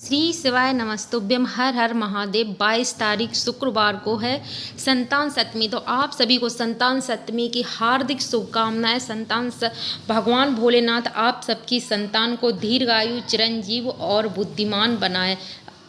श्री शिवाय नमस्तुभ्यम। हर हर महादेव। 22 तारीख शुक्रवार को है संतान सप्तमी। तो आप सभी को संतान सप्तमी की हार्दिक शुभकामनाएं। भगवान भोलेनाथ आप सबकी संतान को दीर्घायु, चिरंजीव और बुद्धिमान बनाए।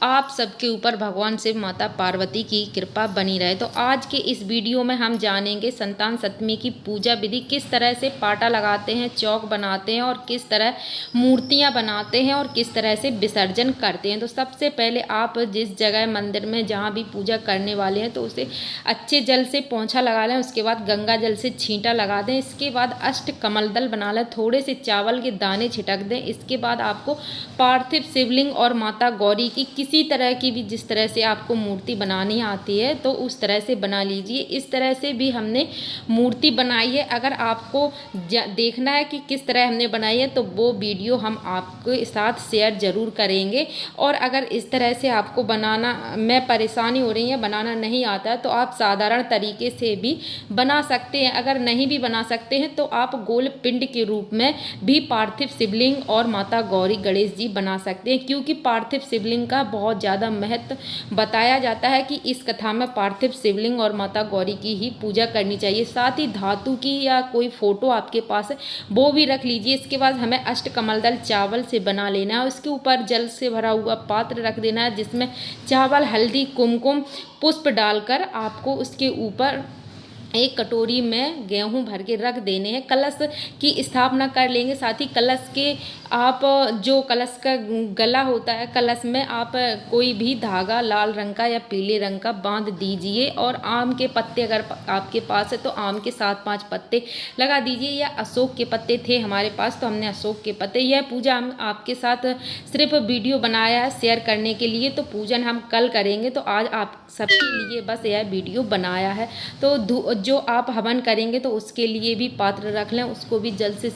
आप सबके ऊपर भगवान शिव माता पार्वती की कृपा बनी रहे। तो आज के इस वीडियो में हम जानेंगे संतान सप्तमी की पूजा विधि, किस तरह से पाटा लगाते हैं, चौक बनाते हैं और किस तरह मूर्तियां बनाते हैं और किस तरह से विसर्जन करते हैं। तो सबसे पहले आप जिस जगह मंदिर में जहां भी पूजा करने वाले हैं तो उसे अच्छे जल से पोंछा लगा लें। उसके बाद गंगा जल से छींटा लगा दें। इसके बाद अष्ट कमल दल बना लें, थोड़े से चावल के दाने छिटक दें। इसके बाद आपको पार्थिव शिवलिंग और माता गौरी की किसी तरह की भी, जिस तरह से आपको मूर्ति बनानी आती है तो उस तरह से बना लीजिए। इस तरह से भी हमने मूर्ति बनाई है। अगर आपको देखना है कि किस तरह हमने बनाई है तो वो वीडियो हम आपके साथ शेयर ज़रूर करेंगे। और अगर इस तरह से आपको बनाना में परेशानी हो रही है, बनाना नहीं आता है, तो आप साधारण तरीके से भी बना सकते हैं। अगर नहीं भी बना सकते हैं तो आप गोल पिंड के रूप में भी पार्थिव शिवलिंग और माता गौरी गणेश जी बना सकते हैं, क्योंकि पार्थिव शिवलिंग का बहुत ज़्यादा महत्व बताया जाता है कि इस कथा में पार्थिव शिवलिंग और माता गौरी की ही पूजा करनी चाहिए। साथ ही धातु की या कोई फोटो आपके पास है वो भी रख लीजिए। इसके बाद हमें अष्टकमल दल चावल से बना लेना है। उसके ऊपर जल से भरा हुआ पात्र रख देना है, जिसमें चावल, हल्दी, कुमकुम, पुष्प डालकर आपको उसके ऊपर एक कटोरी में गेहूं भर के रख देने हैं। कलश की स्थापना कर लेंगे। साथ ही कलश के आप जो कलश का गला होता है, कलश में आप कोई भी धागा लाल रंग का या पीले रंग का बांध दीजिए। और आम के पत्ते अगर आपके पास है तो आम के 7-5 पत्ते लगा दीजिए, या अशोक के पत्ते थे हमारे पास तो हमने अशोक के पत्ते। यह पूजा हम आपके साथ सिर्फ वीडियो बनाया है शेयर करने के लिए, तो पूजन हम कल करेंगे। तो आज आप सबके लिए बस यह वीडियो बनाया है। तो जो आप हवन करेंगे तो उसके लिए भी पात्र रख लें, उसको भी जल से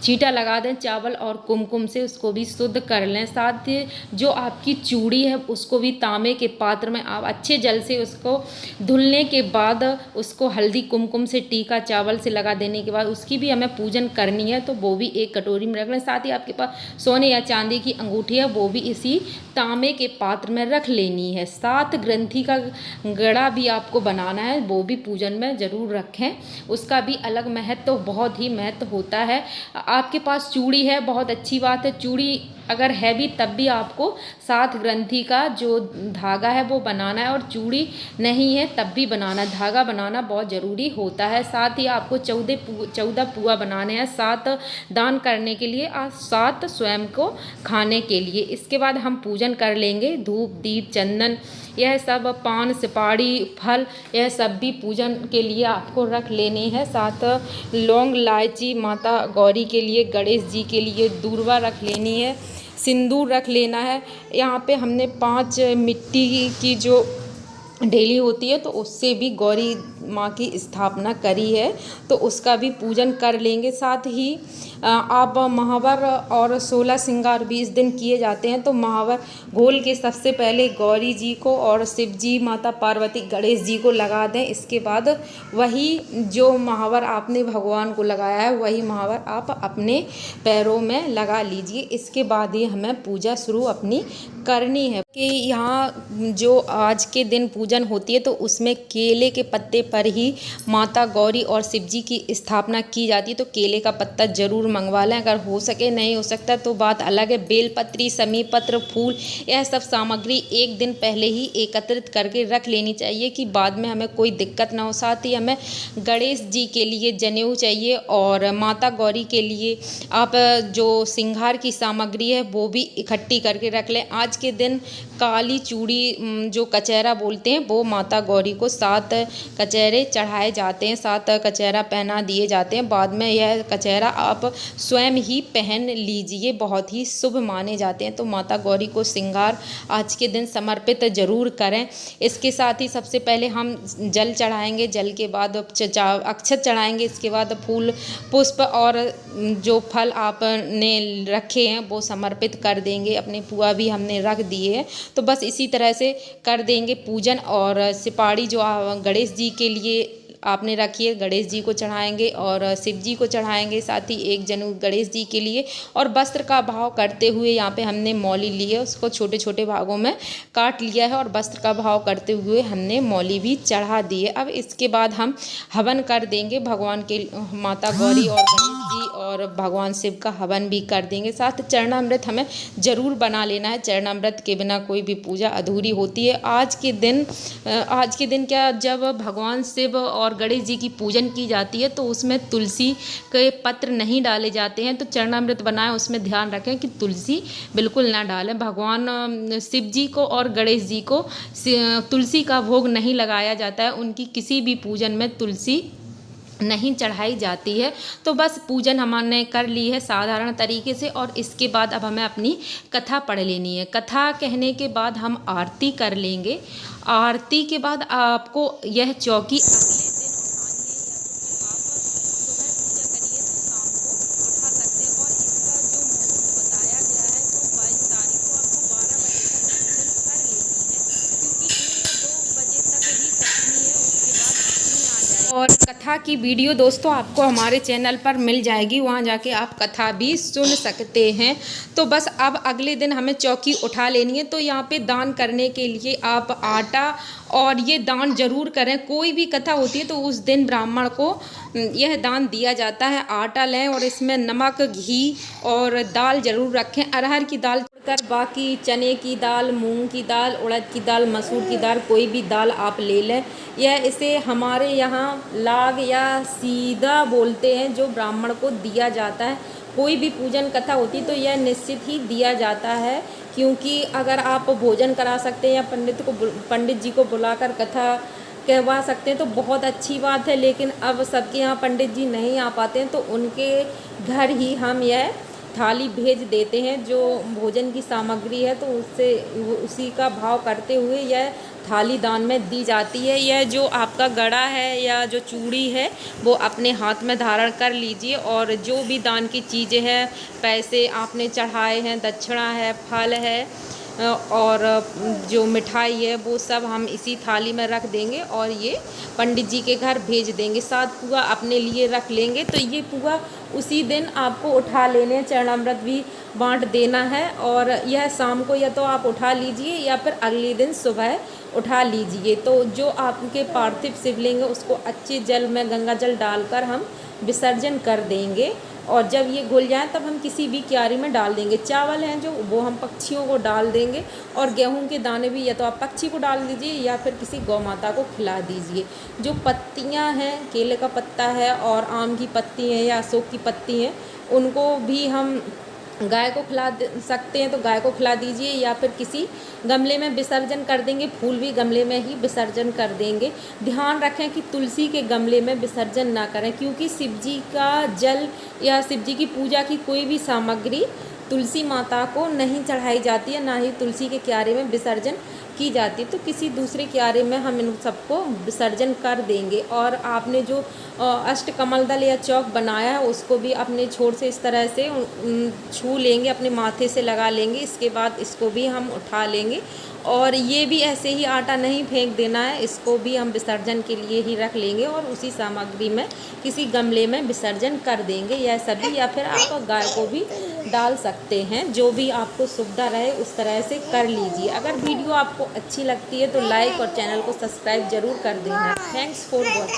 छींटा लगा दें, चावल और कुमकुम से उसको भी शुद्ध कर लें। साथ ही जो आपकी चूड़ी है उसको भी तांबे के पात्र में आप अच्छे जल से उसको धुलने के बाद उसको हल्दी कुमकुम से टीका चावल से लगा देने के बाद उसकी भी हमें पूजन करनी है, तो वो भी एक कटोरी में रख लें। साथ ही आपके पास सोने या चांदी की अंगूठी है वो भी इसी तांबे के पात्र में रख लेनी है। 7 ग्रंथि का गड़ा भी आपको बनाना है, वो भी पूजन में ज़रूर रखें। उसका भी अलग महत्व, बहुत ही महत्व होता है। आपके पास चूड़ी है, बहुत अच्छी बात है। चूड़ी अगर है भी तब भी आपको 7 ग्रंथि का जो धागा है वो बनाना है, और चूड़ी नहीं है तब भी बनाना। धागा बनाना बहुत ज़रूरी होता है। साथ ही आपको 14 पुआ बनाने हैं, 7 दान करने के लिए और 7 स्वयं को खाने के लिए। इसके बाद हम पूजन कर लेंगे। धूप, दीप, चंदन, यह सब, पान, सुपारी, फल, यह सब भी पूजन के लिए आपको रख लेने हैं। साथ लौंग, इलायची, माता गौरी के लिए, गणेश जी के लिए दूर्वा रख लेनी है, सिंदूर रख लेना है। यहाँ पे हमने 5 मिट्टी की जो ढेली होती है तो उससे भी गौरी माँ की स्थापना करी है, तो उसका भी पूजन कर लेंगे। साथ ही आप महावर और 16 श्रृंगार भी इस दिन किए जाते हैं। तो महावर घोल के सबसे पहले गौरी जी को और शिव जी, माता पार्वती, गणेश जी को लगा दें। इसके बाद वही जो महावर आपने भगवान को लगाया है वही महावर आप अपने पैरों में लगा लीजिए। इसके बाद ही हमें पूजा शुरू अपनी करनी है। कि यहाँ जो आज के दिन पूजन होती है तो उसमें केले के पत्ते पर ही माता गौरी और शिव जी की स्थापना की जाती है। तो केले का पत्ता जरूर मंगवा लें, अगर हो सके, नहीं हो सकता तो बात अलग है। बेलपत्री, समी पत्र, फूल, यह सब सामग्री एक दिन पहले ही एकत्रित करके रख लेनी चाहिए कि बाद में हमें कोई दिक्कत ना हो। साथ ही हमें गणेश जी के लिए जनेऊ चाहिए और माता गौरी के लिए आप जो श्रृंगार की सामग्री है वो भी इकट्ठी करके रख लें। आज के दिन काली चूड़ी, जो कचहरा बोलते हैं, वो माता गौरी को 7 कचहरे चढ़ाए जाते हैं, 7 कचहरा पहना दिए जाते हैं। बाद में यह कचहरा आप स्वयं ही पहन लीजिए, बहुत ही शुभ माने जाते हैं। तो माता गौरी को श्रृंगार आज के दिन समर्पित जरूर करें। इसके साथ ही सबसे पहले हम जल चढ़ाएंगे, जल के बाद अक्षत चढ़ाएंगे। इसके बाद फूल, पुष्प और जो फल आपने रखे हैं वो समर्पित कर देंगे। अपने पुआ भी हमने रख दिए हैं, तो बस इसी तरह से कर देंगे पूजन। और सुपारी जो गणेश जी के लिए आपने रखी है, गणेश जी को चढ़ाएंगे और शिव जी को चढ़ाएंगे, साथ ही एक जनू गणेश जी के लिए। और वस्त्र का भाव करते हुए यहाँ पे हमने मौली ली है, उसको छोटे छोटे भागों में काट लिया है और वस्त्र का भाव करते हुए हमने मौली भी चढ़ा दी है। अब इसके बाद हम हवन कर देंगे भगवान के, माता गौरी और गणेश जी और भगवान शिव का हवन भी कर देंगे। साथ चरणामृत हमें ज़रूर बना लेना है, चरणामृत के बिना कोई भी पूजा अधूरी होती है। आज के दिन क्या, जब भगवान शिव और गणेश जी की पूजन की जाती है तो उसमें तुलसी के पत्र नहीं डाले जाते हैं। तो चरणामृत बनाएं, उसमें ध्यान रखें कि तुलसी बिल्कुल ना डालें। भगवान शिव जी को और गणेश जी को तुलसी का भोग नहीं लगाया जाता है, उनकी किसी भी पूजन में तुलसी नहीं चढ़ाई जाती है। तो बस पूजन हमने कर ली है साधारण तरीके से, और इसके बाद अब हमें अपनी कथा पढ़ लेनी है। कथा कहने के बाद हम आरती कर लेंगे। आरती के बाद आपको यह चौकी और कथा की वीडियो दोस्तों आपको हमारे चैनल पर मिल जाएगी, वहाँ जाके आप कथा भी सुन सकते हैं। तो बस अब अगले दिन हमें चौकी उठा लेनी है। तो यहाँ पे दान करने के लिए आप आटा और ये दान जरूर करें। कोई भी कथा होती है तो उस दिन ब्राह्मण को यह दान दिया जाता है। आटा लें और इसमें नमक, घी और दाल जरूर रखें। अरहर की दाल छोड़कर बाकी चने की दाल, मूंग की दाल, उड़द की दाल, मसूर की दाल, कोई भी दाल आप ले लें। यह इसे हमारे यहाँ लाग या सीधा बोलते हैं, जो ब्राह्मण को दिया जाता है। कोई भी पूजन कथा होती तो यह निश्चित ही दिया जाता है, क्योंकि अगर आप भोजन करा सकते हैं या पंडित जी को बुलाकर कथा कहवा सकते हैं तो बहुत अच्छी बात है। लेकिन अब सबके यहाँ पंडित जी नहीं आ पाते हैं तो उनके घर ही हम यह थाली भेज देते हैं। जो भोजन की सामग्री है तो उससे उसी का भाव करते हुए यह थाली दान में दी जाती है। यह जो आपका गड़ा है या जो चूड़ी है वो अपने हाथ में धारण कर लीजिए, और जो भी दान की चीज़ें हैं, पैसे आपने चढ़ाए हैं, दक्षिणा है, फल है और जो मिठाई है, वो सब हम इसी थाली में रख देंगे और ये पंडित जी के घर भेज देंगे। साथ पुआ अपने लिए रख लेंगे। तो ये पुआ उसी दिन आपको उठा लेने, चरणामृत भी बांट देना है, और यह शाम को या तो आप उठा लीजिए या फिर अगले दिन सुबह उठा लीजिए। तो जो आपके पार्थिव शिवलिंग है उसको अच्छे जल में गंगा जल डालकर हम विसर्जन कर देंगे, और जब ये घुल जाए तब हम किसी भी क्यारी में डाल देंगे। चावल हैं जो, वो हम पक्षियों को डाल देंगे, और गेहूं के दाने भी या तो आप पक्षी को डाल दीजिए या फिर किसी गौ माता को खिला दीजिए। जो पत्तियां हैं, केले का पत्ता है और आम की पत्ती है या अशोक की पत्ती है, उनको भी हम गाय को खिला सकते हैं तो गाय को खिला दीजिए, या फिर किसी गमले में विसर्जन कर देंगे। फूल भी गमले में ही विसर्जन कर देंगे। ध्यान रखें कि तुलसी के गमले में विसर्जन ना करें, क्योंकि शिव जी का जल या शिव जी की पूजा की कोई भी सामग्री तुलसी माता को नहीं चढ़ाई जाती है, ना ही तुलसी के क्यारे में विसर्जन की जाती है। तो किसी दूसरे क्यारे में हम इन सबको विसर्जन कर देंगे। और आपने जो अष्टकमल दल या चौक बनाया है उसको भी अपने छोर से इस तरह से छू लेंगे, अपने माथे से लगा लेंगे। इसके बाद इसको भी हम उठा लेंगे, और ये भी ऐसे ही आटा नहीं फेंक देना है, इसको भी हम विसर्जन के लिए ही रख लेंगे और उसी सामग्री में किसी गमले में विसर्जन कर देंगे। यह सभी, या फिर आप गाय को भी डाल सकते हैं, जो भी आपको सुविधा रहे उस तरह से कर लीजिए। अगर वीडियो आपको अच्छी लगती है तो लाइक और चैनल को सब्सक्राइब जरूर कर देना। Thanks for watching.